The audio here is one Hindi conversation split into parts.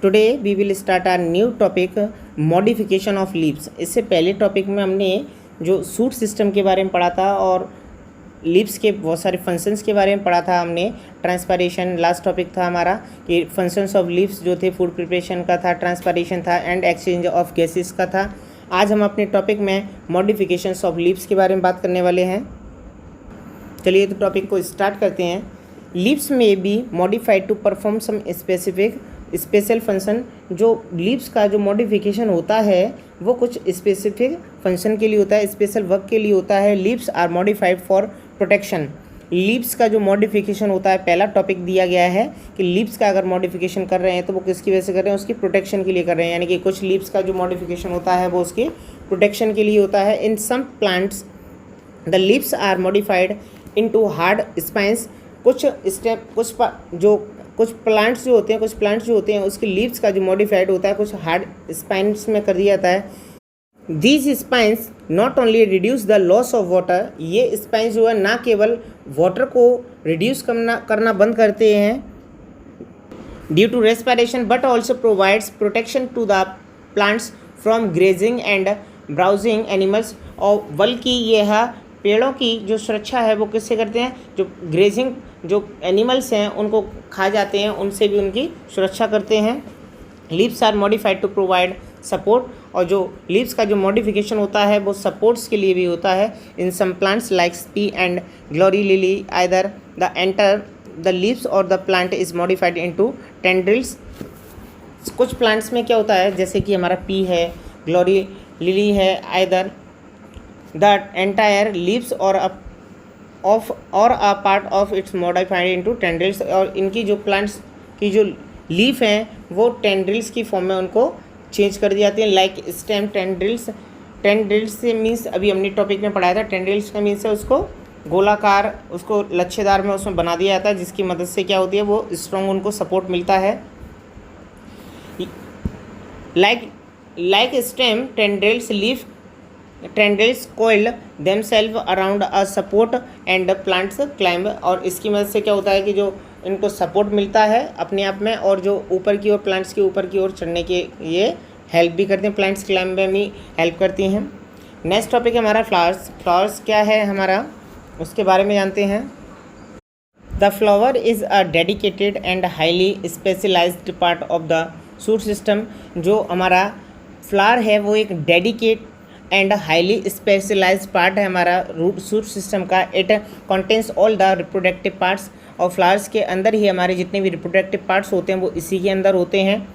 Today we will start our new topic modification of leaves. इससे पहले टॉपिक में हमने जो सूट सिस्टम के बारे में पढ़ा था और लीव्स के बहुत सारे फंक्शंस के बारे में पढ़ा था हमने। ट्रांसपायरेशन लास्ट टॉपिक था हमारा कि फंक्शंस ऑफ लीव्स जो थे फूड प्रिपरेशन का था, ट्रांसपायरेशन था एंड एक्सचेंज ऑफ गैसेस का था। आज हम अपने टॉपिक में मॉडिफिकेशंस ऑफ लीव्स के बारे में बात करने वाले हैं। चलिए तो टॉपिक को स्टार्ट करते हैं। लीव्स में be modified to perform some specific special function. जो लीव्स का जो मॉडिफिकेशन होता है वो कुछ स्पेसिफिक फंक्शन के लिए होता है, स्पेशल वर्क के लिए होता है। Leaves are modified for protection. Leaves का जो मॉडिफिकेशन होता है, पहला टॉपिक दिया गया है कि लीव्स का अगर मॉडिफिकेशन कर रहे हैं तो वो किसकी वजह से कर रहे हैं, उसकी प्रोटेक्शन के लिए कर रहे हैं। यानी कि कुछ लीव्स का जो मॉडिफिकेशन होता है वो उसकी प्रोटेक्शन के लिए होता है। In some plants the leaves are modified into hard spines. कुछ प्लांट्स जो होते हैं उसके लीव्स का जो मॉडिफाइड होता है कुछ हार्ड स्पाइंस में कर दिया जाता है। These spines not only reduce the loss of water. ये स्पाइंस जो है ना केवल वाटर को रिड्यूस करना बंद करते हैं due to respiration but also provides protection to the plants from grazing and browsing animals. और बल्कि यह पेड़ों की जो सुरक्षा है वो किससे करते हैं, जो ग्रेजिंग जो एनिमल्स हैं उनको खा जाते हैं उनसे भी उनकी सुरक्षा करते हैं। Leaves are modified to provide support. और जो लीव्स का जो मॉडिफिकेशन होता है वो सपोर्ट्स के लिए भी होता है। In some plants like pea and glory lily either the entire the leaves or the plant is modified into tendrils. कुछ प्लांट्स में क्या होता है, जैसे कि हमारा पी है, ग्लोरी लिली है, either the entire leaves or a part of its modified into tendrils. और इनकी जो प्लांट्स की जो लीफ हैं वो टेंड्रिल्स की फॉर्म में उनको चेंज कर दी जाती है। Like stem tendrils. टेंड्रिल्स से मीन्स अभी हमने टॉपिक में पढ़ाया था, टेंड्रिल्स का मीन्स है उसको गोलाकार, उसको लच्छेदार में उसमें बना दिया जाता है जिसकी मदद से क्या होती है वो स्ट्रॉन्ग उनको सपोर्ट मिलता है। Like stem tendrils leaf tendrils coiled themselves around a support and plants climb. और इसकी मदद से क्या होता है कि जो इनको सपोर्ट मिलता है अपने आप में और जो ऊपर की ओर प्लांट्स के ऊपर की ओर चढ़ने के ये हेल्प भी करते हैं, प्लांट्स क्लाइंब में भी हेल्प करती हैं। नेक्स्ट टॉपिक है हमारा फ्लावर्स। फ्लावर्स क्या है हमारा उसके बारे में जानते हैं। The flower is a dedicated and highly specialised part of the shoot system. जो हमारा फ्लावर है वो एक dedicate and highly specialised part है हमारा रूट सूट सिस्टम का। It contains all the reproductive parts. और फ्लावर्स के अंदर ही हमारे जितने भी रिप्रोडक्टिव पार्ट्स होते हैं वो इसी के अंदर होते हैं।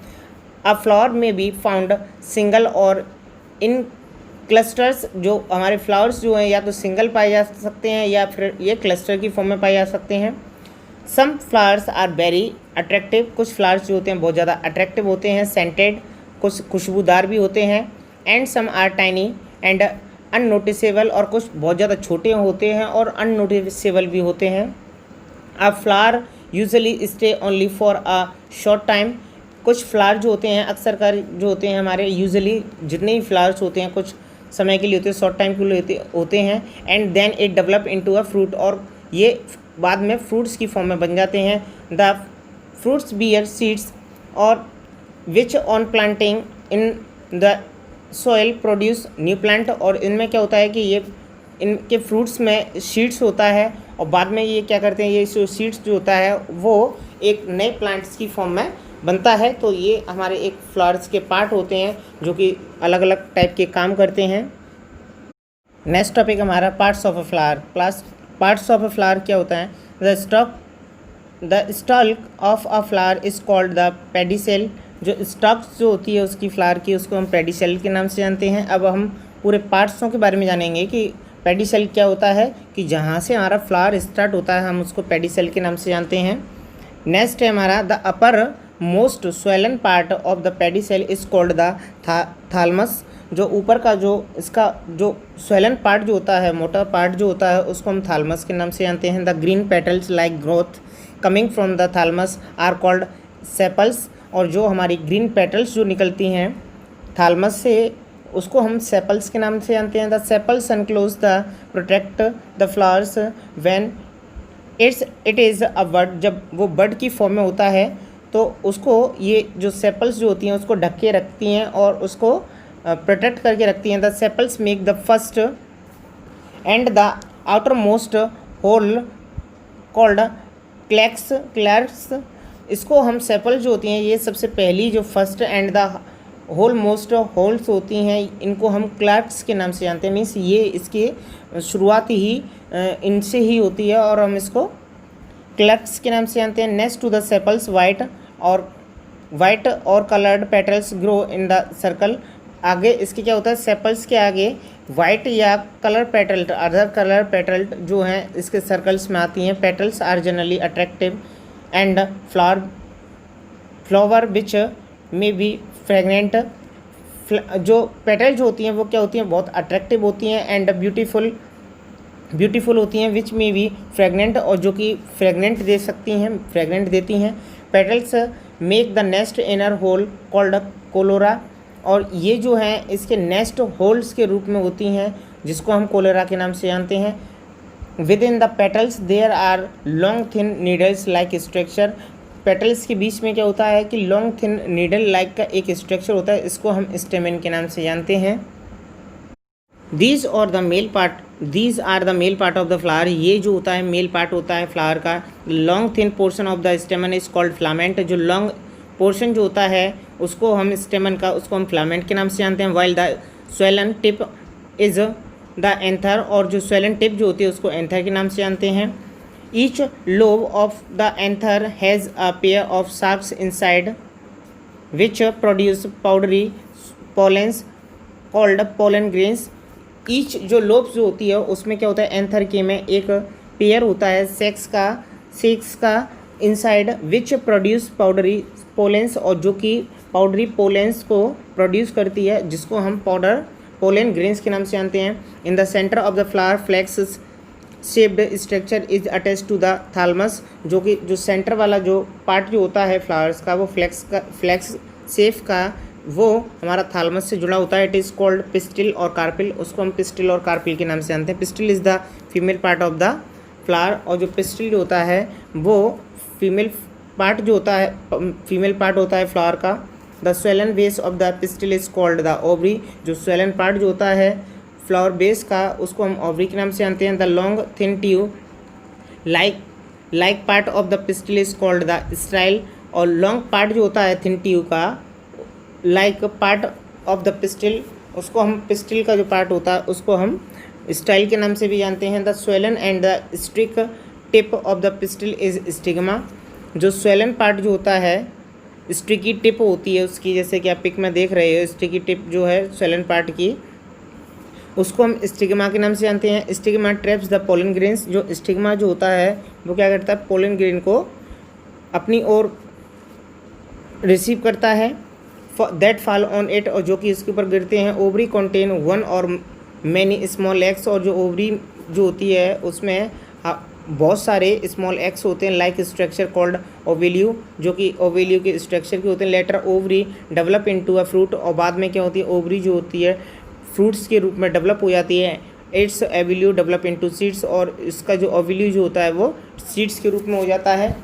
अब फ्लावर में भी फाउंड सिंगल और इन क्लस्टर्स। जो हमारे फ्लावर्स जो हैं या तो सिंगल पाए जा सकते हैं या फिर ये क्लस्टर की फॉर्म में पाए जा सकते हैं। Some flowers are very attractive. कुछ फ्लावर्स जो होते हैं बहुत ज़्यादा अट्रैक्टिव होते हैं, सेंटेड, कुछ खुशबूदार भी होते हैं। And some are tiny and unnoticeable. और कुछ बहुत ज़्यादा छोटे होते हैं और अननोटिसेबल भी होते हैं। अ flower usually stay only for a short time. कुछ फ्लावर जो होते हैं अक्सर कर जो होते हैं हमारे यूजुअली जितने भी फ्लावर्स होते हैं कुछ समय के लिए होते हैं, शॉर्ट टाइम के लिए होते हैं। And then it develop into a fruit. और ये बाद में फ्रूट्स की फॉर्म में बन जाते हैं। द फ्रूट्स बियर सीड्स और which on planting in the soil produce new plant. और इनमें क्या होता है कि ये इनके फ्रूट्स में सीड्स होता है और बाद में ये क्या करते हैं, ये जो सीड्स जो होता है वो एक नए प्लांट्स की फॉर्म में बनता है। तो ये हमारे एक फ्लावर्स के पार्ट होते हैं जो कि अलग अलग टाइप के काम करते हैं। नेक्स्ट टॉपिक हमारा parts of a flower. Parts of a flower क्या होता है। The stock of a flower is called the pedicel. जो स्टॉक्स जो होती है उसकी फ्लावर की उसको हम पेडिसेल के नाम से जानते हैं। अब हम पूरे पार्ट्सों के बारे में जानेंगे कि पेडिसेल क्या होता है, कि जहाँ से हमारा फ्लावर स्टार्ट होता है हम उसको पेडिसेल के नाम से जानते हैं। नेक्स्ट है हमारा the upper most swollen part of the pedicel is called the thalamus. जो ऊपर का जो इसका जो स्वेलन पार्ट जो होता है, मोटा पार्ट जो होता है उसको हम थालमस के नाम से जानते हैं। The green petals like growth coming from the thalamus are called sepals. और जो हमारी ग्रीन पेटल्स जो निकलती हैं थालमस से उसको हम सेपल्स के नाम से जानते हैं। The sepals enclose the protect the flowers when it is a bud. जब वो बड की फॉर्म में होता है तो उसको ये जो सेपल्स जो होती हैं उसको ढक के रखती हैं और उसको प्रोटेक्ट करके रखती हैं। The sepals make the first and the outer most whorl called calyx. इसको हम सेपल जो होती हैं ये सबसे पहली जो first and the whorl most whorls होती हैं इनको हम क्लैक्स के नाम से जानते हैं। मीन्स ये इसकी शुरुआत ही इनसे ही होती है और हम इसको क्लैक्स के नाम से जानते हैं। Next to the sepals white और coloured petals grow in the circle. आगे इसके क्या होता है, सेपल्स के आगे वाइट या colour petal other colour petal जो हैं इसके सर्कल्स में आती हैं। Petals are generally attractive and flower which may be fragrant. जो पेटल जो होती हैं वो क्या होती हैं, बहुत अट्रैक्टिव होती हैं एंड ब्यूटीफुल होती हैं। विच में भी फ्रेगनेंट और जो कि फ्रेगनेंट देती हैं। Petals make the next inner whorl called corolla. और ये जो हैं इसके नेस्ट होल्स के रूप में होती हैं जिसको हम कोलोरा के नाम से जानते हैं। Within the petals there are long thin needles like structure. Petals के बीच में क्या होता है कि लॉन्ग थिन नीडल लाइक का एक स्ट्रक्चर होता है, इसको हम स्टेमेन के नाम से जानते हैं। These are the male part of the flower। ये जो होता है मेल पार्ट होता है फ्लावर का। Long thin portion of the स्टेमन is called filament. जो लॉन्ग पोर्शन जो होता है उसको हम स्टेमन का उसको हम फिलामेंट के नाम से जानते हैं। While the swollen tip is the anther. और जो स्वेलन टिप जो होती है उसको एंथर के नाम से जानते हैं। Each lobe of the anther has a pair of socks inside which produce powdery pollens called pollen grains. Each जो लोब्स जो होती है उसमें क्या होता है, एंथर के में एक पेयर होता है सेक्स का inside which produce powdery pollens. और जो कि पाउडरी पोलेंस को प्रोड्यूस करती है जिसको हम पोलन ग्रेन्स के नाम से जानते हैं। In the centre of the flower flask shaped structure is attach to the thalamus. जो कि जो सेंटर वाला जो पार्ट जो होता है फ्लावर्स का वो फ्लैक्स शेप का वो हमारा थालमस से जुड़ा होता है। इट इज़ कॉल्ड पिस्टिल और कार्पिल। उसको हम पिस्टिल और कार्पिल के नाम से जानते हैं। Pistil is the female part of the flower. और जो पिस्टिल जो होता है वो फीमेल पार्ट होता है फ्लावर का। The swollen base of the pistil is called the ovary. जो स्वेलन पार्ट जो होता है फ्लावर बेस का उसको हम ओवरी के नाम से जानते हैं। The long thin tube like part of the pistil is called the style. और लॉन्ग पार्ट जो होता है थिन ट्यूब का like part of the pistil उसको हम पिस्टिल का जो पार्ट होता है उसको हम स्टाइल के नाम से भी जानते हैं। The swollen and the sticky tip of the pistil is stigma. जो स्वेलन पार्ट जो होता है स्ट्रिकी टिप होती है उसकी, जैसे कि आप पिक में देख रहे हो स्ट्रिकी टिप जो है स्वेलन पार्ट की उसको हम स्टिग्मा के नाम से जानते हैं। Stigma traps the pollen grains. जो स्टिग्मा जो होता है वो क्या करता है, पोलन ग्रेन को अपनी ओर रिसीव करता है दैट फॉल ऑन इट। और जो कि इसके ऊपर गिरते हैं। ओवरी कंटेन वन और मैनी स्मॉल एग्स। और जो ओवरी जो होती है उसमें बहुत सारे स्मॉल एग्स होते हैं लाइक स्ट्रक्चर कॉल्ड ओवेल्यू। जो कि ओवेल्यू के स्ट्रक्चर के होते हैं। Later ovary develop into a fruit. और बाद में क्या होती है, ओवरी जो होती है फ्रूट्स के रूप में डेवलप हो जाती है। Its ovule develop into seeds. और इसका जो ओवेल्यू जो होता है वो सीड्स के रूप में हो जाता है।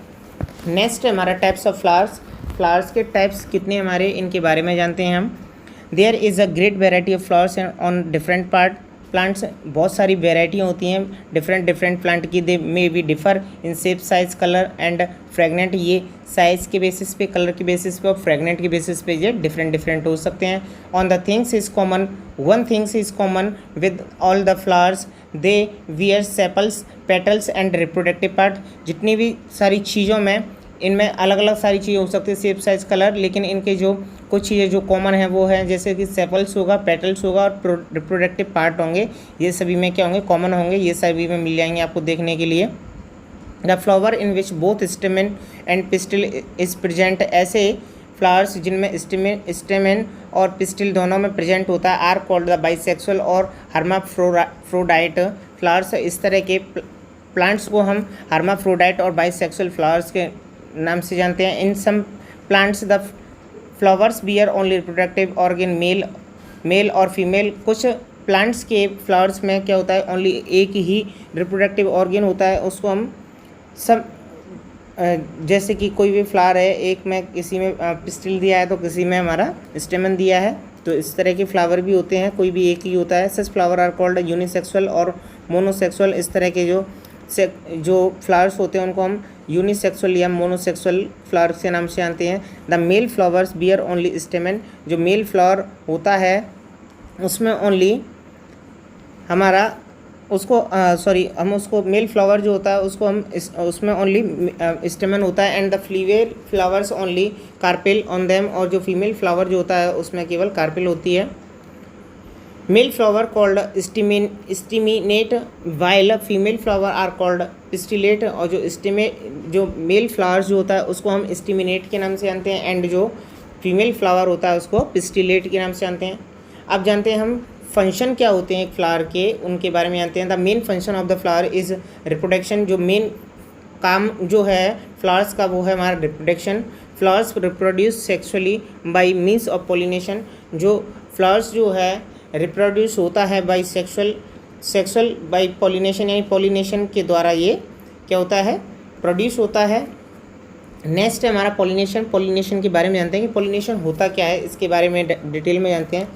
नेक्स्ट हमारा टाइप्स ऑफ फ्लावर्स के टाइप्स कितने हमारे इनके बारे में जानते हैं हम। There is a great variety of flowers on different plants. बहुत सारी वेराइटियाँ होती हैं डिफरेंट प्लांट की। They may be differ in shape size colour and fragrant. ये साइज़ के बेसिस पे कलर के बेसिस पे और फ्रेगनेंट के बेसिस पे ये डिफरेंट हो सकते हैं। On the things is common one things is common with all the flowers they wear sepals petals and reproductive part. जितनी भी सारी चीज़ों में इनमें अलग अलग सारी चीज़ें हो सकती है शेप साइज कलर, लेकिन इनके जो कुछ चीज़ें जो कॉमन है वो है जैसे कि सेपल्स होगा, पेटल्स होगा और रिप्रोडक्टिव पार्ट होंगे। ये सभी में क्या होंगे, कॉमन होंगे। ये सभी में मिल जाएंगे आपको देखने के लिए। The flower in which both stamen and pistil is present. ऐसे फ्लावर्स जिनमें स्टेमेन और पिस्टिल दोनों में प्रेजेंट होता है आर कॉल्ड द बाइसेक्सुअल और हर्माफ्रोडाइट फ्लावर्स। इस तरह के प्लांट्स को हम हर्माफ्रोडाइट और बाइसेक्सुअल फ्लावर्स के नाम से जानते हैं। In some plants the flowers bear only reproductive organ male और फीमेल। कुछ प्लांट्स के फ्लावर्स में क्या होता है, ओनली एक ही रिप्रोडक्टिव ऑर्गन होता है, उसको हम जैसे कि कोई भी फ्लावर है, एक में किसी में पिस्टिल दिया है तो किसी में हमारा स्टेमन दिया है, तो इस तरह के फ्लावर भी होते हैं, कोई भी एक ही होता है। सच फ्लावर आर कॉल्ड यूनिसेक्सुअल और मोनोसेक्सुअल। इस तरह के जो फ्लावर्स होते हैं उनको हम यूनिसेक्सुअल या मोनोसेक्सुअल फ्लावर्स के नाम से जानते हैं। The male flowers bear only stamen. जो मेल फ्लावर होता है उसमें ओनली हमारा उसको हम उसको मेल फ्लावर जो होता है उसको हम उसमें ओनली स्टेमन होता है। And the female flowers only carpel on them. और जो फीमेल फ्लावर जो होता है उसमें केवल कार्पेल होती है। Male flower called staminate while female flower are called pistillate. और जो मेल फ्लावर्स जो होता है उसको हम स्टिमिनेट के नाम से जानते हैं, एंड जो फीमेल फ्लावर होता है उसको पिस्टिलेट के नाम से जानते हैं। अब जानते हैं हम फंक्शन क्या होते हैं एक फ्लावर के, उनके बारे में जानते हैं। The main function of the flower is reproduction. जो मेन काम जो है फ्लावर्स का वो है हमारा reproduction. Flowers reproduce sexually bye means of pollination. जो फ्लावर्स जो है रिप्रोड्यूस होता है बाय सेक्सुअल बाय पॉलिनेशन, यानी पॉलिनेशन के द्वारा ये क्या होता है, प्रोड्यूस होता है। नेक्स्ट है हमारा पॉलिनेशन। पॉलिनेशन के बारे में जानते हैं कि पॉलिनेशन होता क्या है, इसके बारे में डिटेल में जानते हैं।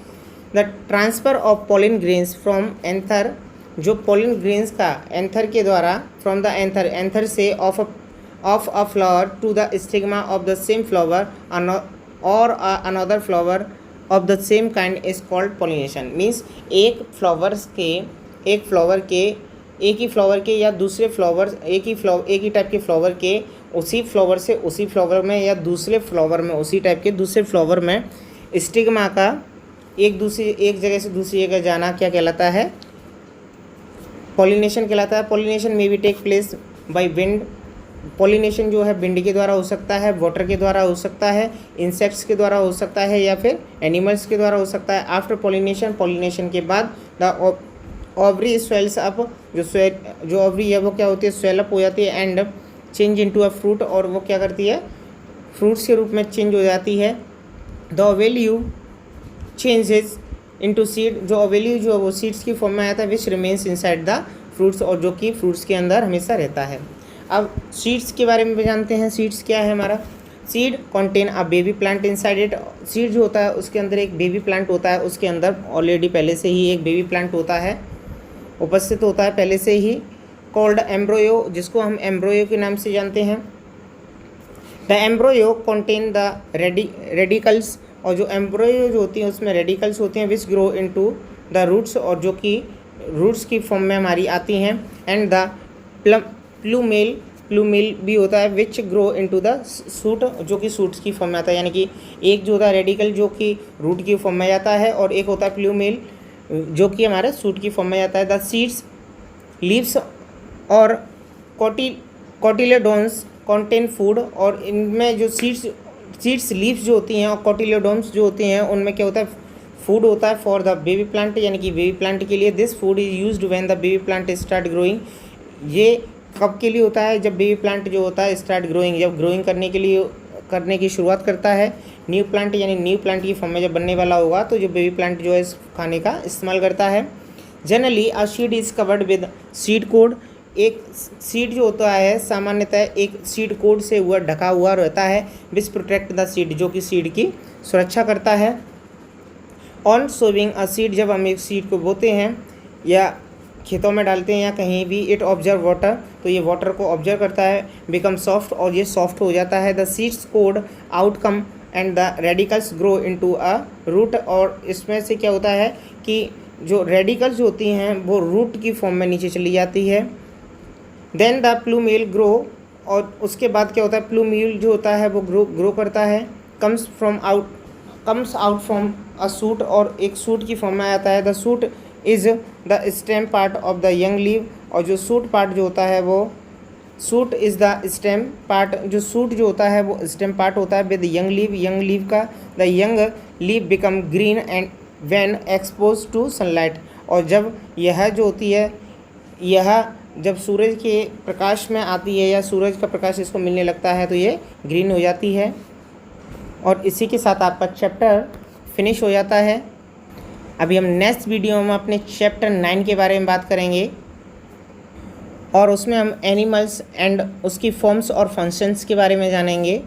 The transfer of pollen grains from anther. जो पोलिन ग्रेन्स का एंथर के द्वारा फ्रॉम द एंथर से of a flower to the stigma of the same flower और another flower of the same kind is called pollination. Means एक ही फ्लावर के या दूसरे फ्लावर एक ही टाइप के फ्लावर के उसी फ्लावर से उसी फ्लावर में या दूसरे फ्लावर में उसी टाइप के दूसरे फ्लावर में स्टिग्मा का एक जगह से दूसरी जगह जाना क्या कहलाता है, पॉलिनेशन कहलाता है। पॉलिनेशन में भी take place by wind. Pollination जो है विंड के द्वारा हो सकता है, वाटर के द्वारा हो सकता है, इंसेक्ट्स के द्वारा हो सकता है या फिर एनिमल्स के द्वारा हो सकता है। आफ्टर पॉलिनेशन के बाद द ओवरी स्वेल्स अप। जो ओवरी है वो क्या होती है, स्वेल अप हो जाती है and change into a fruit. और वो क्या करती है, फ्रूट्स के रूप में चेंज हो जाती है। The ovule changes into seed. जो ओवेल्यू जो वो सीड्स की फॉर्म में आता है, which remains inside the fruits. और जो कि फ्रूट्स के अंदर हमेशा रहता है। अब सीड्स के बारे में भी जानते हैं। सीड्स क्या है हमारा, seed contain a baby plant inside it. Seed जो होता है उसके अंदर एक बेबी प्लांट होता है, उसके अंदर ऑलरेडी पहले से ही एक बेबी प्लांट होता है, उपस्थित होता है पहले से ही। कॉल्ड एम्ब्रोयो, जिसको हम एम्ब्रोयो के नाम से जानते हैं। The embryo contain the radicals. और जो एम्ब्रोयो जो होती है उसमें रेडिकल्स होते हैं, which grow into the roots. और जो कि रूट्स की फॉर्म में हमारी आती हैं। एंड द प्लूमेल भी होता है, विच ग्रो इनटू द सूट। जो कि सूट्स की फॉर्म में आता है, यानी कि एक जो होता है रेडिकल जो कि रूट की फॉर्म में आता है, और एक होता है प्लूमेल जो कि हमारे सूट की फॉर्म में आता है। द सीड्स लीव्स और कोटिलेडोन्स कॉन्टेन फूड। और इनमें जो सीड्स लीव्स जो होती हैं और कोटिलेडोन्स जो होती हैं उनमें क्या होता है, फूड होता है फॉर द बेबी प्लांट, यानी कि बेबी प्लांट के लिए। This food is used when the baby plant start growing. ये कब के लिए होता है, जब बेबी प्लांट जो होता है स्टार्ट ग्रोइंग, जब ग्रोइंग करने की शुरुआत करता है। न्यू प्लांट यानी न्यू प्लांट की फॉर्म में जब बनने वाला होगा तो जो बेबी प्लांट जो है इस खाने का इस्तेमाल करता है। Generally a seed is covered with seed code. एक सीड जो होता है सामान्यतः एक सीड कोड से ढका हुआ रहता है, विच प्रोटेक्ट द सीड, जो कि सीड की सुरक्षा करता है। ऑन सोविंग अ सीड, जब हम एक सीड को बोते हैं या खेतों में डालते हैं या कहीं भी, इट ऑब्जर्व वाटर, तो ये वाटर को ऑब्जर्व करता है, बिकम सॉफ्ट, और ये सॉफ्ट हो जाता है। The seeds coat outcome and the radicals grow into a root. और इसमें से क्या होता है कि जो रेडिकल्स होती हैं वो रूट की फॉर्म में नीचे चली जाती है। देन द प्लूमेल ग्रो, और उसके बाद क्या होता है, प्लूमेल जो होता है वो ग्रो करता है। Comes out from a shoot, और एक सूट की फॉर्म में आता है। The shoot is the stem part of the young leave. और जो सूट पार्ट जो होता है वो shoot is the stem part, जो सूट जो होता है वो स्टेम पार्ट होता है विद यंग लीव का। The young leave become green and when expose to sunlight. और जब यह जो होती है, यह जब सूरज के प्रकाश में आती है या सूरज का प्रकाश इसको मिलने लगता है तो ये ग्रीन हो जाती है। और इसी के साथ आपका चैप्टर फिनिश हो जाता है। अभी हम नेक्स्ट वीडियो में अपने चैप्टर 9 के बारे में बात करेंगे। और उसमें हम एनिमल्स एंड उसकी फॉर्म्स और फंक्शंस के बारे में जानेंगे।